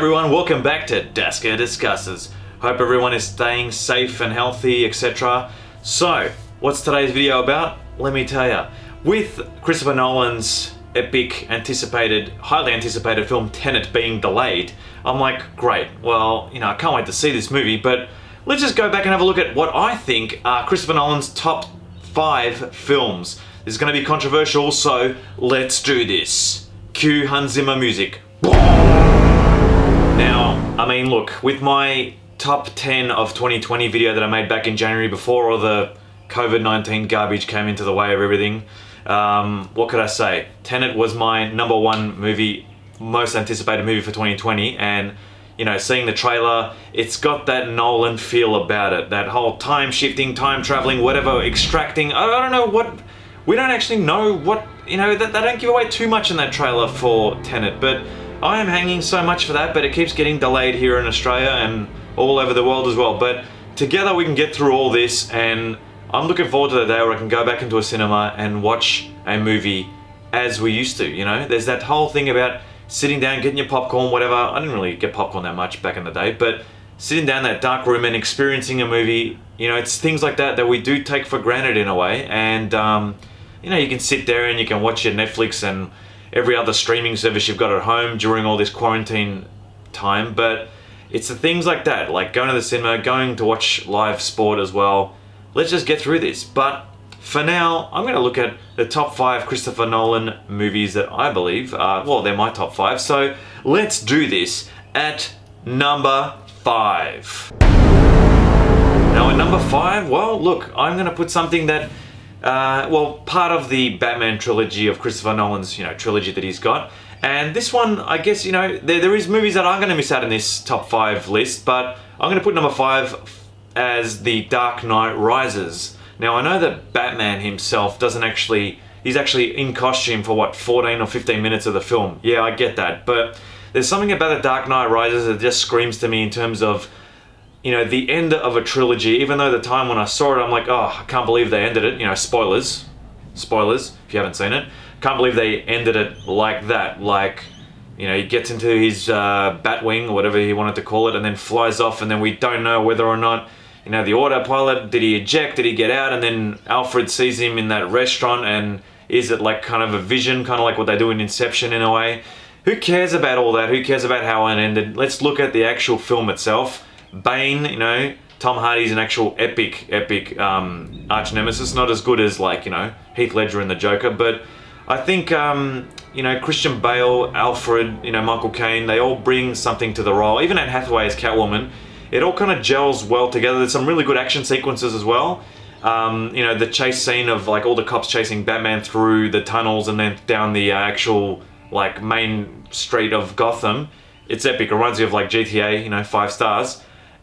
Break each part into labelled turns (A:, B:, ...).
A: everyone, welcome back to Dasker Discusses. Hope everyone is staying safe and healthy, etc. So, what's today's video about? Let me tell you. With Christopher Nolan's epic, highly anticipated film Tenet being delayed, I'm like, great, well, I can't wait to see this movie, but let's just go back and have a look at what I think are Christopher Nolan's top 5 films. This is going to be controversial, so let's do this. Cue Hans Zimmer music. Now, look, with my top 10 of 2020 video that I made back in January before all the COVID-19 garbage came into the way of everything, what could I say? Tenet was my number one movie, most anticipated movie for 2020, and seeing the trailer, it's got that Nolan feel about it. That whole time shifting, time traveling, whatever, extracting, I don't know what, we don't actually know what, they don't give away too much in that trailer for Tenet, but I am hanging so much for that, but it keeps getting delayed here in Australia and all over the world as well. But together we can get through all this, and I'm looking forward to the day where I can go back into a cinema and watch a movie as we used to, There's that whole thing about sitting down, getting your popcorn, whatever. I didn't really get popcorn that much back in the day, but sitting down in that dark room and experiencing a movie, it's things like that that we do take for granted in a way. And, you can sit there and you can watch your Netflix and every other streaming service you've got at home during all this quarantine time, but it's the things like that, like going to the cinema, going to watch live sport as well. Let's just get through this. But for now, I'm going to look at the top 5 Christopher Nolan movies that I believe are, well, they're my top 5. So let's do this at number 5. Now at number 5, well, look, I'm going to put something that part of the Batman trilogy of Christopher Nolan's, trilogy that he's got. And this one, I guess, there is movies that are going to miss out in this top 5 list, but I'm going to put number 5 as The Dark Knight Rises. Now, I know that Batman himself he's actually in costume for 14 or 15 minutes of the film. Yeah, I get that, but there's something about The Dark Knight Rises that just screams to me in terms of the end of a trilogy. Even though the time when I saw it, I'm like, oh, I can't believe they ended it. Spoilers if you haven't seen it. Can't believe they ended it like that. Like, he gets into his Batwing, or whatever he wanted to call it, and then flies off, and then we don't know whether or not, the autopilot, did he eject, did he get out, and then Alfred sees him in that restaurant, and is it like kind of a vision, kind of like what they do in Inception in a way? Who cares about all that? Who cares about how it ended? Let's look at the actual film itself. Bane, Tom Hardy's an actual epic arch nemesis, not as good as Heath Ledger in The Joker, but I think Christian Bale, Alfred, Michael Caine, they all bring something to the role. Even Anne Hathaway as Catwoman, it all kind of gels well together. There's some really good action sequences as well. The chase scene of all the cops chasing Batman through the tunnels and then down the actual main street of Gotham. It's epic. It reminds me of GTA, 5 stars.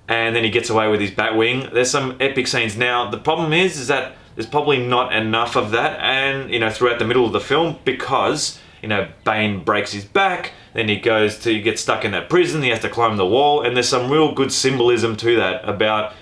A: And then he gets away with his Batwing. There's some epic scenes. Now, the problem is that there's probably not enough of that, and throughout the middle of the film, because Bane breaks his back, then he gets stuck in that prison, he has to climb the wall, and there's some real good symbolism to that about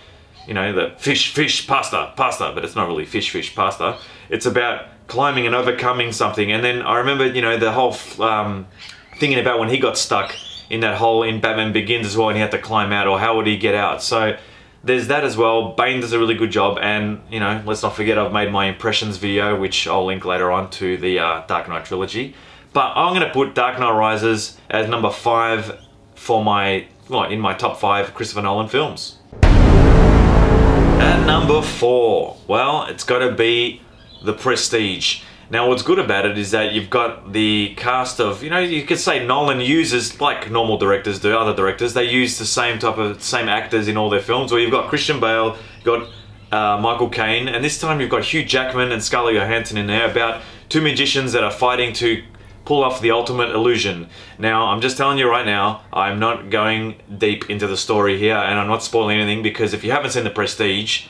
A: the fish pasta, but it's not really fish pasta. It's about climbing and overcoming something. And then I remember the whole thinking about when he got stuck in that hole in Batman Begins as well, and he had to climb out, or how would he get out? So there's that as well. Bane does a really good job, and let's not forget I've made my impressions video, which I'll link later on, to the Dark Knight trilogy. But I'm going to put Dark Knight Rises as number 5 for in my top 5 Christopher Nolan films. At number 4, well, it's got to be The Prestige. Now, what's good about it is that you've got the cast of, you could say Nolan uses, like normal directors do, other directors, they use the same actors in all their films. Where you've got Christian Bale, you've got Michael Caine, and this time you've got Hugh Jackman and Scarlett Johansson in there, about two magicians that are fighting to pull off the ultimate illusion. Now, I'm just telling you right now, I'm not going deep into the story here, and I'm not spoiling anything, because if you haven't seen The Prestige,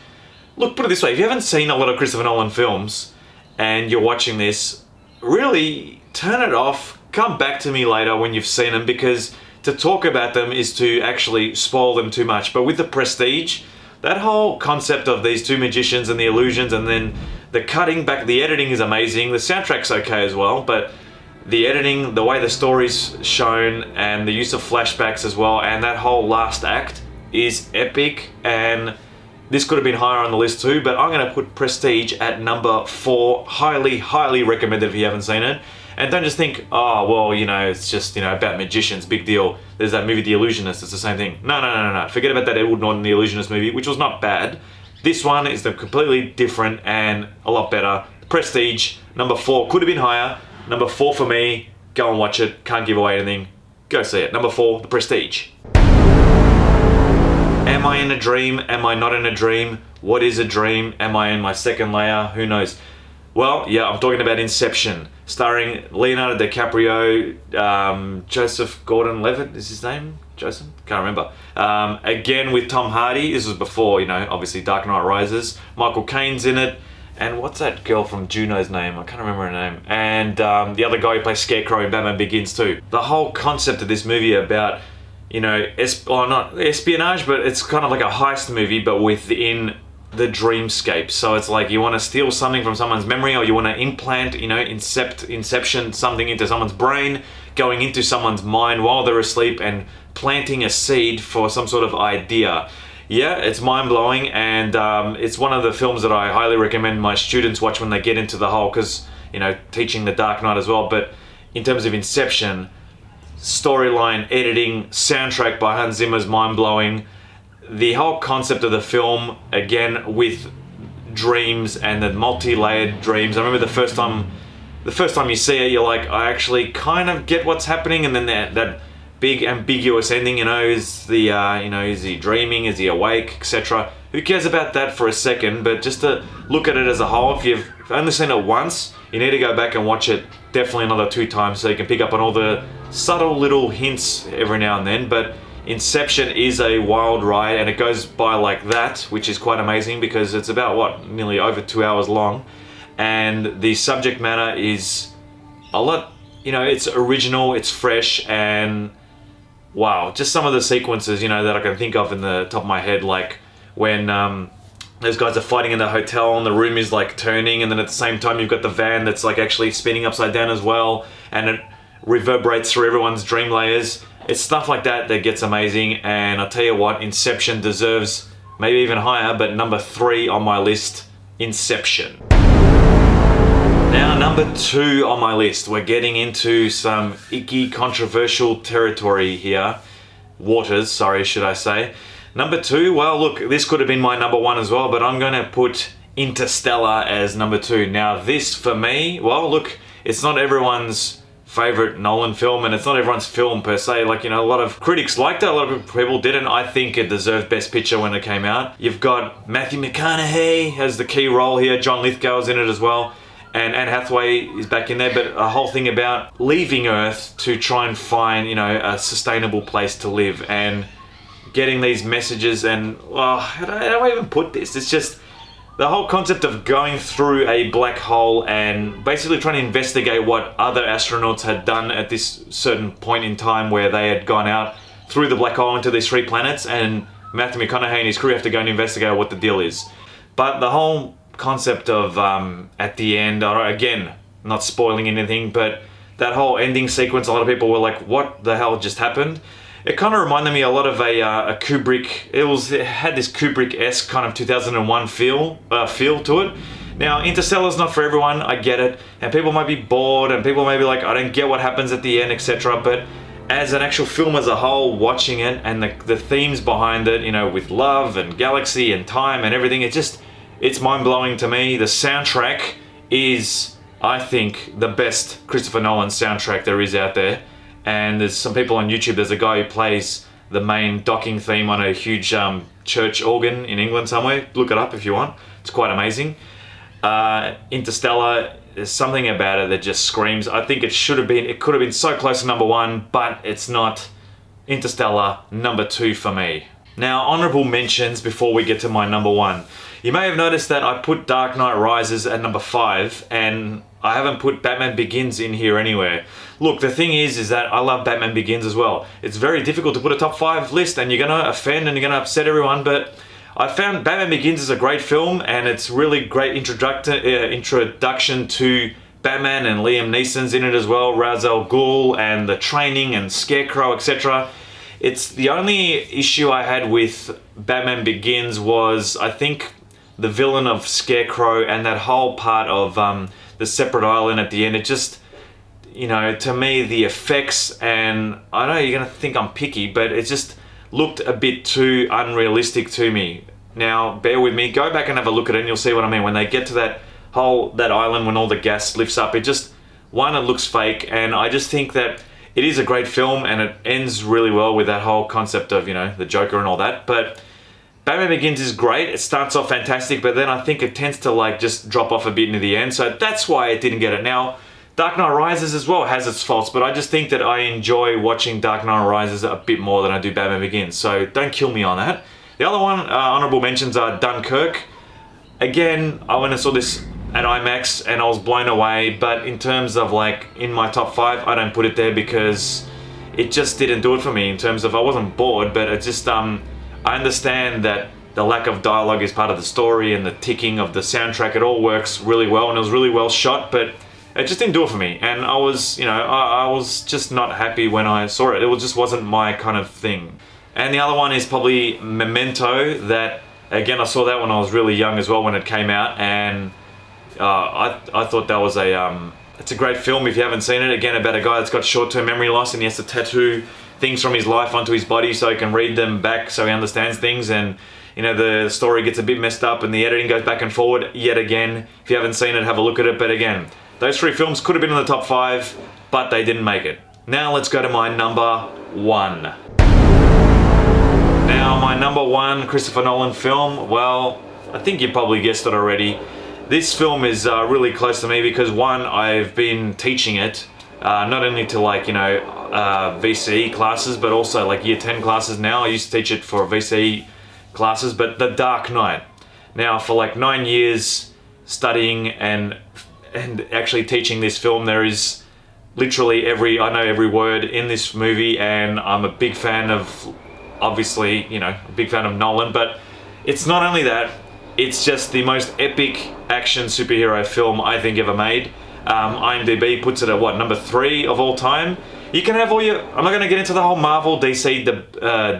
A: look, put it this way, if you haven't seen a lot of Christopher Nolan films, and you're watching this, really turn it off, come back to me later when you've seen them, because to talk about them is to actually spoil them too much. But with The Prestige, that whole concept of these two magicians and the illusions, and then the cutting back, the editing is amazing, the soundtrack's okay as well, but the editing, the way the story's shown, and the use of flashbacks as well, and that whole last act is epic. And this could have been higher on the list too, but I'm going to put Prestige at number 4. Highly recommended if you haven't seen it. And don't just think, oh, well, you know, it's just, you know, about magicians, big deal. There's that movie, The Illusionist, it's the same thing. No. Forget about that Edward Norton, The Illusionist movie, which was not bad. This one is completely different and a lot better. Prestige, number 4, could have been higher. Number 4 for me, go and watch it. Can't give away anything. Go see it. Number 4, The Prestige. Am I in a dream? Am I not in a dream? What is a dream? Am I in my second layer? Who knows? Well, yeah, I'm talking about Inception, starring Leonardo DiCaprio, Joseph Gordon-Levitt is his name? Joseph? Can't remember. Again with Tom Hardy. This was before, you know, obviously Dark Knight Rises. Michael Caine's in it. And what's that girl from Juno's name? I can't remember her name. And the other guy who plays Scarecrow in Batman Begins too. The whole concept of this movie about, you know, not espionage, but it's kind of like a heist movie, but within the dreamscape. So it's like you want to steal something from someone's memory, or you want to implant, you know, inception something into someone's brain, going into someone's mind while they're asleep and planting a seed for some sort of idea. Yeah, it's mind-blowing, and it's one of the films that I highly recommend my students watch when they get into the whole, because, you know, teaching the Dark Knight as well. But in terms of Inception, storyline, editing, soundtrack by Hans Zimmer's mind-blowing. The whole concept of the film, again, with dreams and the multi-layered dreams. I remember the first time you see it, you're like, I actually kind of get what's happening, and then that big ambiguous ending, you know, is he dreaming, is he awake, etc. Who cares about that for a second? But just to look at it as a whole, if you've only seen it once, you need to go back and watch it definitely another 2 times so you can pick up on all the subtle little hints every now and then. But Inception is a wild ride, and it goes by like that, which is quite amazing because it's about, nearly over 2 hours long. And the subject matter is a lot, you know, it's original, it's fresh, and wow, just some of the sequences, you know, that I can think of in the top of my head, like when those guys are fighting in the hotel and the room is like turning, and then at the same time you've got the van that's like actually spinning upside down as well, and it reverberates through everyone's dream layers. It's stuff like that that gets amazing, and I'll tell you what, Inception deserves maybe even higher, but number 3 on my list, Inception. Now, number 2 on my list, we're getting into some icky, controversial territory here. Waters, sorry, should I say. Number 2, well, look, this could have been my number 1 as well, but I'm going to put Interstellar as number 2. Now, this, for me, well, look, it's not everyone's favorite Nolan film, and it's not everyone's film per se. Like, you know, a lot of critics liked it, a lot of people didn't. I think it deserved Best Picture when it came out. You've got Matthew McConaughey has the key role here. John Lithgow's in it as well. And Anne Hathaway is back in there, but a whole thing about leaving Earth to try and find, you know, a sustainable place to live, and getting these messages, and, well, how do I even put this? It's just the whole concept of going through a black hole and basically trying to investigate what other astronauts had done at this certain point in time where they had gone out through the black hole into these 3 planets, and Matthew McConaughey and his crew have to go and investigate what the deal is. But the whole concept of at the end, again, not spoiling anything, but that whole ending sequence, a lot of people were like, what the hell just happened? It kind of reminded me a lot of a Kubrick. It had this Kubrick-esque kind of 2001 feel to it. Now, Interstellar's not for everyone, I get it, and people might be bored, and people may be like, I don't get what happens at the end, etc. But as an actual film as a whole, watching it, and the themes behind it, you know, with love and galaxy and time and everything, it's mind-blowing to me. The soundtrack is, I think, the best Christopher Nolan soundtrack there is out there. And there's some people on YouTube, there's a guy who plays the main docking theme on a huge church organ in England somewhere. Look it up if you want. It's quite amazing. Interstellar, there's something about it that just screams. I think it could have been so close to number 1, but it's not. Interstellar, number 2 for me. Now, honorable mentions before we get to my number 1. You may have noticed that I put Dark Knight Rises at number 5, and I haven't put Batman Begins in here anywhere. Look, the thing is that I love Batman Begins as well. It's very difficult to put a top 5 list, and you're going to offend and you're going to upset everyone, but I found Batman Begins is a great film, and it's really great introduction to Batman and Liam Neeson's in it as well, Ra's al Ghul, and the training and Scarecrow, etc. It's the only issue I had with Batman Begins was, I think, the villain of Scarecrow and that whole part of the separate island at the end. It just, to me, the effects, and I know you're going to think I'm picky, but it just looked a bit too unrealistic to me. Now, bear with me, go back and have a look at it and you'll see what I mean. When they get to that island, when all the gas lifts up, it looks fake, and I just think that it is a great film and it ends really well with that whole concept of, the Joker and all that. But Batman Begins is great. It starts off fantastic, but then I think it tends to just drop off a bit near the end. So that's why it didn't get it. Now, Dark Knight Rises as well has its faults, but I just think that I enjoy watching Dark Knight Rises a bit more than I do Batman Begins. So don't kill me on that. The other one, honorable mentions are Dunkirk. Again, I went and saw this at IMAX and I was blown away, but in terms of in my top 5, I don't put it there because it just didn't do it for me in terms of, I wasn't bored, but it just, I understand that the lack of dialogue is part of the story and the ticking of the soundtrack, it all works really well and it was really well shot, but it just didn't do it for me. And I was, I was just not happy when I saw it. It just wasn't my kind of thing. And the other one is probably Memento, that, again, I saw that when I was really young as well when it came out, and I thought that was it's a great film if you haven't seen it. Again, about a guy that's got short-term memory loss and he has to tattoo things from his life onto his body so he can read them back so he understands things, and the story gets a bit messed up and the editing goes back and forward yet again. If you haven't seen it, have a look at it. But again, those 3 films could have been in the top 5, but they didn't make it. Now let's go to my number 1. Now, my number 1 Christopher Nolan film, well, I think you probably guessed it already. This film is really close to me because, one, I've been teaching it, not only to VCE classes, but also year 10 classes now. I used to teach it for VCE classes, but The Dark Knight. Now, for 9 years studying and actually teaching this film, there is literally I know every word in this movie, and I'm a big fan of, obviously, a big fan of Nolan, but it's not only that, it's just the most epic action superhero film I think ever made. IMDb puts it at number 3 of all time. You can have I'm not going to get into the whole Marvel DC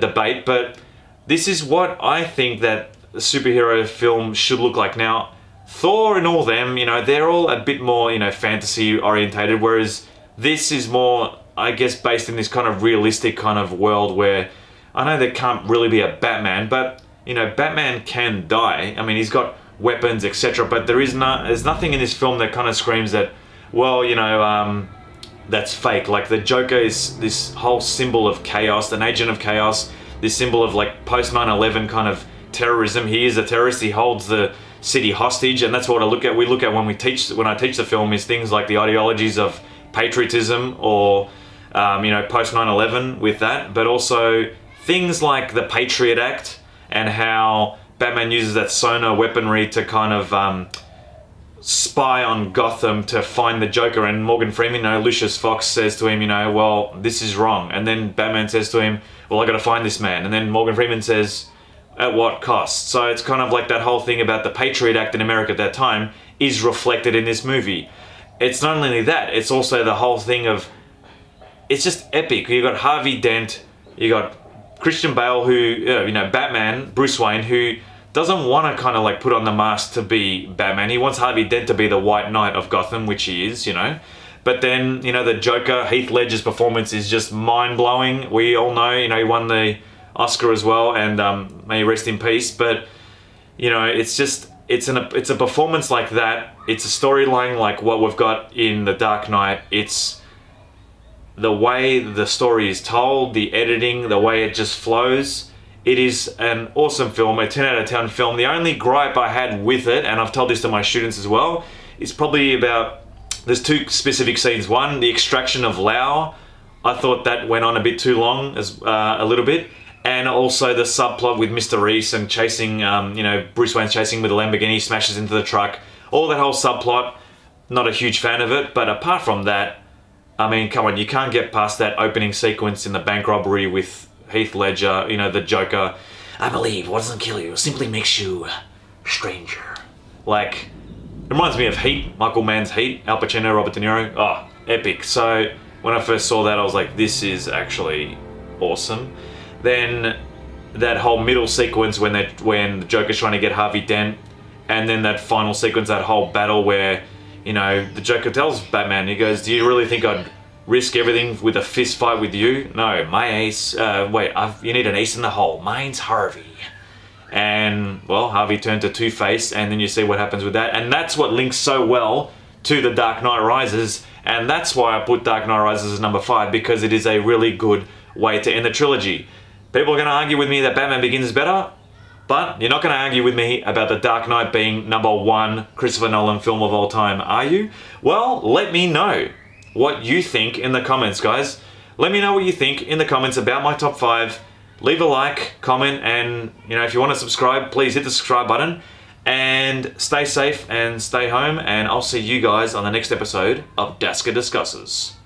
A: debate, but this is what I think that a superhero film should look like. Now, Thor and all them, they're all a bit more, fantasy orientated, whereas this is more, I guess, based in this kind of realistic kind of world where I know there can't really be a Batman, but, Batman can die. I mean, he's got weapons, etc., but there's nothing in this film that kind of screams that, well, that's fake. The Joker is this whole symbol of chaos, an agent of chaos, this symbol of post 9/11 kind of terrorism. He is a terrorist. He holds the city hostage, and that's what we look at when I teach the film, is things like the ideologies of patriotism or post 9/11 with that, but also things like the Patriot Act and how Batman uses that sonar weaponry to kind of spy on Gotham to find the Joker. And Morgan Freeman, Lucius Fox says to him, well, this is wrong. And then Batman says to him, well, I gotta find this man. And then Morgan Freeman says, at what cost? So it's kind of that whole thing about the Patriot Act in America at that time is reflected in this movie. It's not only that, it's also the whole thing of, it's just epic. You got Harvey Dent, you got Christian Bale, who, Batman, Bruce Wayne, who doesn't want to kind of put on the mask to be Batman. He wants Harvey Dent to be the White Knight of Gotham, which he is, But then, the Joker, Heath Ledger's performance is just mind-blowing. We all know, he won the Oscar as well, and may he rest in peace. But, it's a performance like that. It's a storyline like what we've got in The Dark Knight. It's the way the story is told, the editing, the way it just flows. It is an awesome film, a 10 out of 10 film. The only gripe I had with it, and I've told this to my students as well, is probably about, there's 2 specific scenes. One, the extraction of Lau. I thought that went on a bit too long, a little bit. And also the subplot with Mr. Reese and chasing, Bruce Wayne's chasing with a Lamborghini, smashes into the truck. All that whole subplot, not a huge fan of it. But apart from that, I mean, come on, you can't get past that opening sequence in the bank robbery with Heath Ledger, the Joker. I believe what doesn't kill you simply makes you stranger. It reminds me of Heat, Michael Mann's Heat, Al Pacino, Robert De Niro. Oh, epic. So when I first saw that, I was like, this is actually awesome. Then that whole middle sequence when the Joker's trying to get Harvey Dent, and then that final sequence, that whole battle where, you know, the Joker tells Batman, he goes, do you really think I'd risk everything with a fist fight with you? No, my ace, you need an ace in the hole. Mine's Harvey. And, well, Harvey turned to Two-Face, and then you see what happens with that. And that's what links so well to The Dark Knight Rises, and that's why I put Dark Knight Rises as number 5, because it is a really good way to end the trilogy. People are going to argue with me that Batman Begins is better, but you're not going to argue with me about The Dark Knight being number 1 Christopher Nolan film of all time, are you? Well, let me know what you think in the comments, guys. Let me know what you think in the comments about my top 5. Leave a like, comment, and, you know, if you want to subscribe, please hit the subscribe button. And stay safe and stay home, and I'll see you guys on the next episode of Daska Discusses.